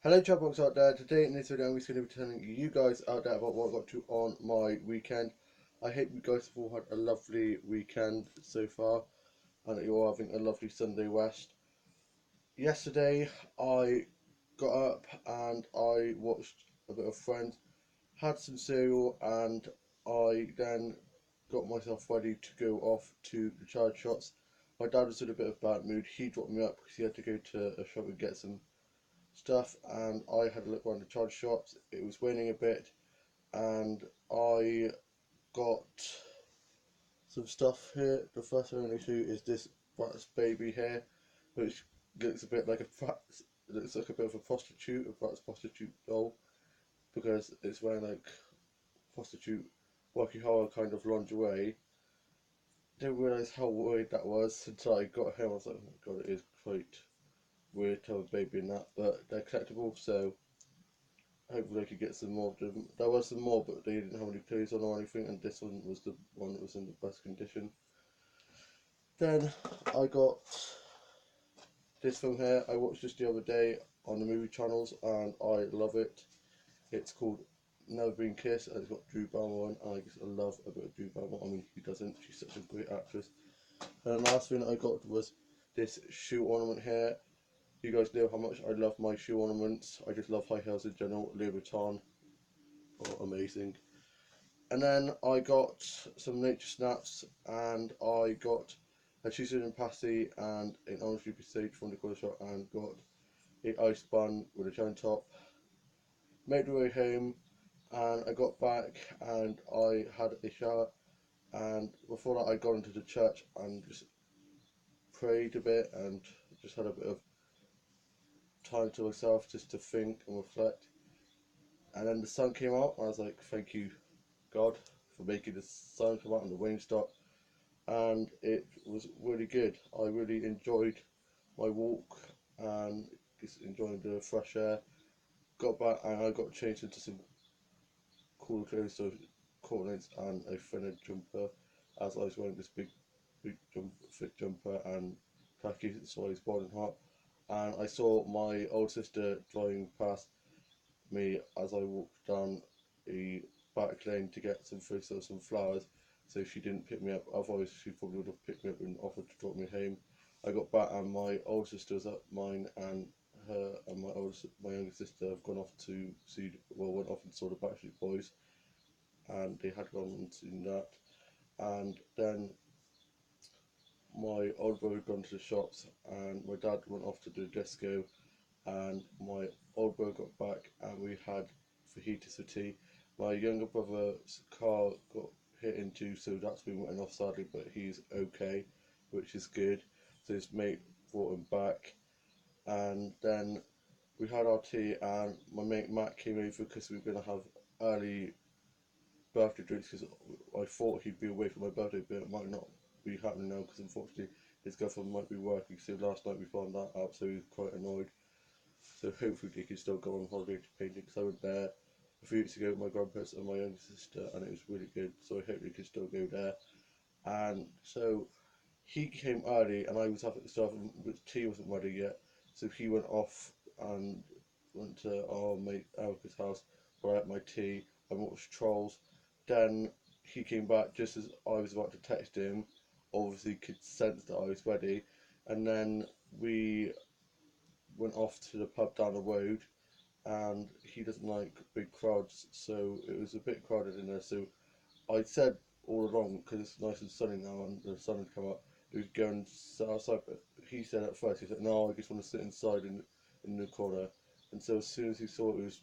Hello Chatbox out there. Today in this video I'm just going to be telling you guys out there about what I got to on my weekend. I hope you guys have all had a lovely weekend so far and that you're all having a lovely Sunday rest. Yesterday I got up and I watched a bit of Friends, had some cereal, and I then got myself ready to go off to the charge shops. My dad was in a bit of bad mood. He dropped me up because he had to go to a shop and get some stuff, and I had a look around the charge shops. It was raining a bit, and I got some stuff here. The first thing I'm going to show you is this Bratz baby here, which looks a bit like looks like a bit of a prostitute, a Bratz prostitute doll, because it's wearing like prostitute Rocky Horror kind of lingerie. Didn't realise how weird that was until I got home. I was like, oh my god, it is quite weird to have a baby in that, but they're collectible, so hopefully I could get some more of them. There was some more, but they didn't have any clothes on or anything, and this one was the one that was in the best condition. Then I got this film here. I watched this the other day on the movie channels, and I love it. It's called Never Been Kissed, and it's got Drew Barrymore on. I just love a bit of Drew Barrymore. I mean, who doesn't? She's such a great actress. And the last thing I got was this shoe ornament here. You guys know how much I love my shoe ornaments. I just love high heels in general. Louis Vuitton, oh, amazing. And then I got some nature snaps, and I got a cheese and pasty and an orange juice sage from the corner shop, and got a ice bun with a cherry top. Made my way home, and I got back and I had a shower, and before that I got into the church and just prayed a bit and just had a bit of time to myself just to think and reflect. And then the sun came out, and I was like, thank you God for making the sun come out and the rain stop, and it was really good. I really enjoyed my walk and just enjoying the fresh air. Got back and I got changed into some cool clothes, so cornets and a fitted jumper, as I was wearing this thick jumper and khakis, so I was boiling hot. And I saw my old sister driving past me as I walked down a back lane to get some fruits or some flowers, so she didn't pick me up. Otherwise, she probably would have picked me up and offered to drop me home. I got back, and my older sister was at mine, and her and my younger sister have gone off to see, well, went off and saw the Backstreet Boys, and they had gone and seen that. And then my old brother had gone to the shops, and my dad went off to the disco, and my old brother got back, and we had fajitas for tea. My younger brother's car got hit into, so that's been written off sadly, but he's okay, which is good. So his mate brought him back, and then we had our tea, and my mate Matt came over because we were going to have early birthday drinks, because I thought he'd be away for my birthday, but it might not be happening now because unfortunately his girlfriend might be working. So last night we found that out, so he was quite annoyed. So hopefully he can still go on holiday to painting, because I went there a few weeks ago with my grandparents and my younger sister, and it was really good. So I hope he can still go there. And so he came early, and I was having stuff, but tea wasn't ready yet. So he went off and went to our mate Erica's house, where I had my tea. I watched Trolls. Then he came back just as I was about to text him. Obviously, could sense that I was ready, and then we went off to the pub down the road, and he doesn't like big crowds, so it was a bit crowded in there. So I said all along, because it's nice and sunny now and the sun had come up, we would go and sit outside. But he said at first, he said, no, I just want to sit inside in the corner. And so as soon as he saw it was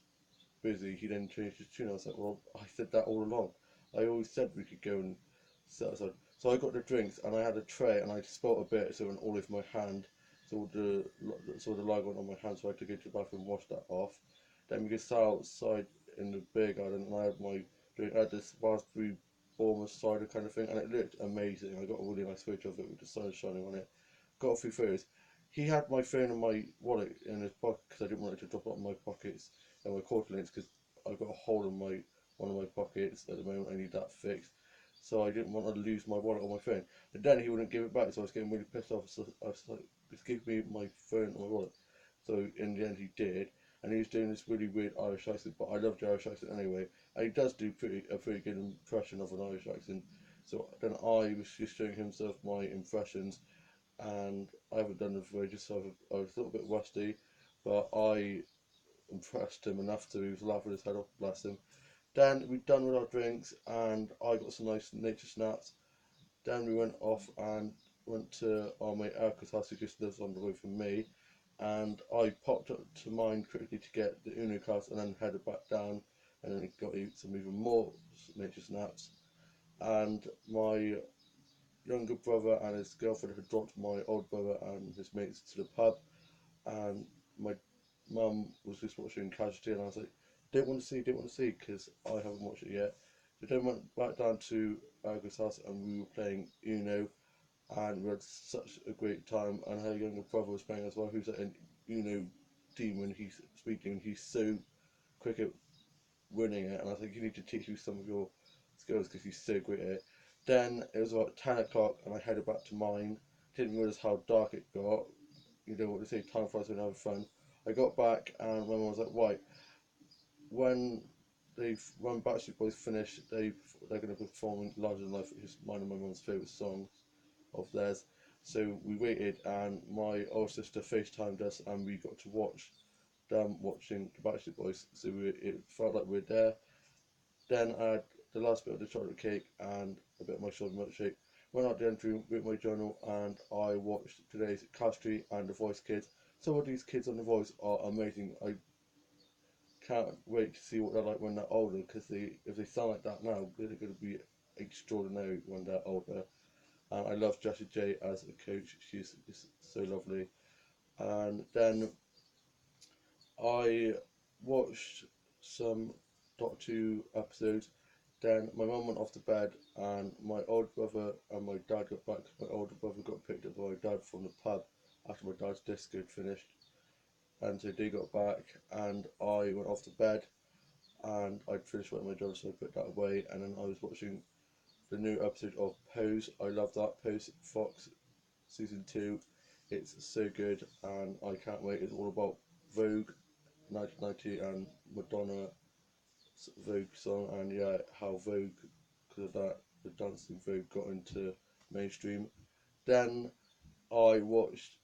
busy, he then changed his tune. I was like, well, I said that all along. I always said we could go and sit outside. So I got the drinks, and I had a tray, and I spilt a bit, so it went all over my hand. So the lime went on my hand, so I had to go to the bathroom and wash that off. Then we could sat outside in the beer garden, and I had my drink. I had this raspberry Bournemouth cider kind of thing, and it looked amazing. I got a really nice photo of it with the sun shining on it. Got a few photos. He had my phone and my wallet in his pocket, because I didn't want it to drop out of my pockets and my quarter links, because I've got a hole in one of my pockets at the moment. I need that fixed, so I didn't want to lose my wallet or my phone. But then he wouldn't give it back, so I was getting really pissed off. So I was like, just give me my phone and my wallet. So in the end he did, and he was doing this really weird Irish accent, but I love the Irish accent anyway, and he does do a pretty good impression of an Irish accent. So then I was just showing him some of my impressions, and I haven't done it for ages, so I was a little bit rusty, but I impressed him enough to he was laughing his head off, bless him. Then we'd done with our drinks, and I got some nice nature snaps. Then we went off and went to our mate Erica's house, who just lives on the road from me, and I popped up to mine quickly to get the Uno cards and then headed back down, and then got to eat some even more nature snaps. And my younger brother and his girlfriend had dropped my old brother and his mates to the pub, and my mum was just watching Casualty, and I was like, didn't want to see, because I haven't watched it yet. So then went back down to Aga's house, and we were playing Uno, and we had such a great time. And her younger brother was playing as well, who's like an Uno demon. He's speaking, he's so quick at winning it, and I was like, you need to teach me some of your skills because he's so great at it. Then it was about 10 o'clock, and I headed back to mine. Didn't realise how dark it got. You know what they say, time flies when having fun. I got back, and my mum was like, right, when when Backstreet Boys finish, they're going to be performing Larger Than Life, which is mine and my mum's favourite songs of theirs. So we waited, and my older sister FaceTimed us, and we got to watch them watching the Backstreet Boys. So it felt like we were there. Then I had the last bit of the chocolate cake and a bit of my strawberry milkshake. Went out the entry with my journal, and I watched today's Castry and The Voice Kids. Some of these kids on The Voice are amazing. I can't wait to see what they're like when they're older, because if they sound like that now, they're going to be extraordinary when they're older. And I love Jessie J as a coach. She's just so lovely. And then I watched some Doctor Who episodes. Then my mum went off to bed, and my older brother and my dad got back. My older brother got picked up by my dad from the pub after my dad's disco had finished, and so they got back, and I went off to bed, and I'd finished writing my job, so I put that away, and then I was watching the new episode of Pose. I love that Pose Fox season 2. It's so good, and I can't wait. It's all about Vogue 1990 and Madonna Vogue song, and yeah, how Vogue, because of that, the dancing Vogue got into mainstream. Then I watched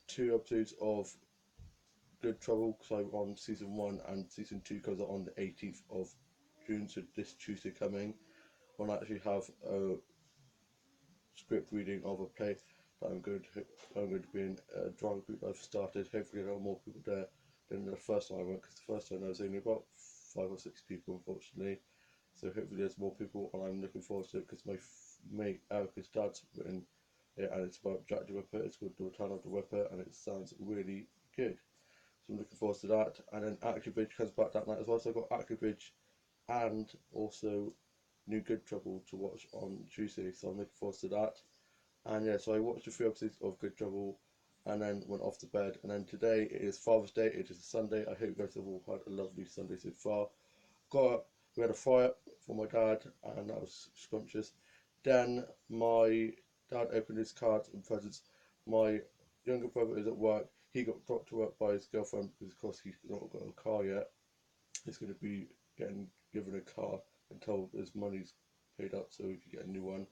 2 episodes of Good Trouble, because I'm on season 1, and season 2 comes out on the 18th of June, so this Tuesday coming. I'll actually have a script reading of a play that I'm going to be in a drama group I've started. Hopefully there are more people there than the first time I went, because the first time there was only about 5 or 6 people, unfortunately. So hopefully there's more people, and I'm looking forward to it, because my mate Erica's dad's written it, and it's about Jack the Ripper. It's called The Return of the Ripper, and it sounds really good. So I'm looking forward to that. And then Active Bridge comes back that night as well. So I've got Active Bridge and also New Good Trouble to watch on Tuesday. So I'm looking forward to that. And yeah, so I watched a few episodes of Good Trouble, and then went off to bed. And then today it is Father's Day. It is a Sunday. I hope you guys have all had a lovely Sunday so far. We had a fire for my dad, and that was scrumptious. Then my dad opened his cards and presents. My younger brother is at work. He got dropped to work by his girlfriend because, of course, he's not got a car yet. He's going to be getting given a car until his money's paid up, so he can get a new one.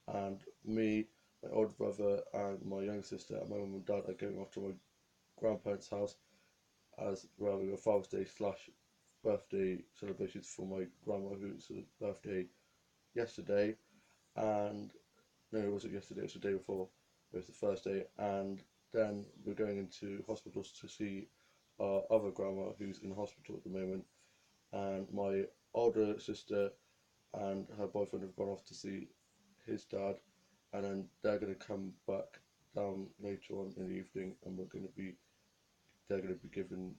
And me, my older brother, and my younger sister, and my mum and dad are going off to my grandparents' house as well. We got Father's Day slash birthday celebrations for my grandma, whose birthday yesterday, and no, it wasn't yesterday, it was the day before. It was the first day, and then we're going into hospitals to see our other grandma, who's in hospital at the moment, and my older sister and her boyfriend have gone off to see his dad, and then they're going to come back down later on in the evening, and they're going to be giving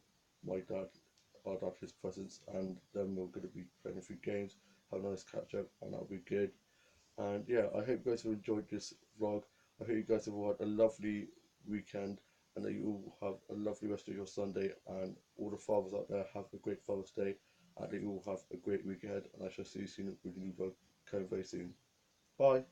my dad, our dad, his presents, and then we're going to be playing a few games, have a nice catch up, and that'll be good. And yeah, I hope you guys have enjoyed this vlog. I hope you guys have all had a lovely weekend, and that you all have a lovely rest of your Sunday, and all the fathers out there have a great Father's Day, and that you all have a great week ahead, and I shall see you soon with a new vlog coming very soon. Bye.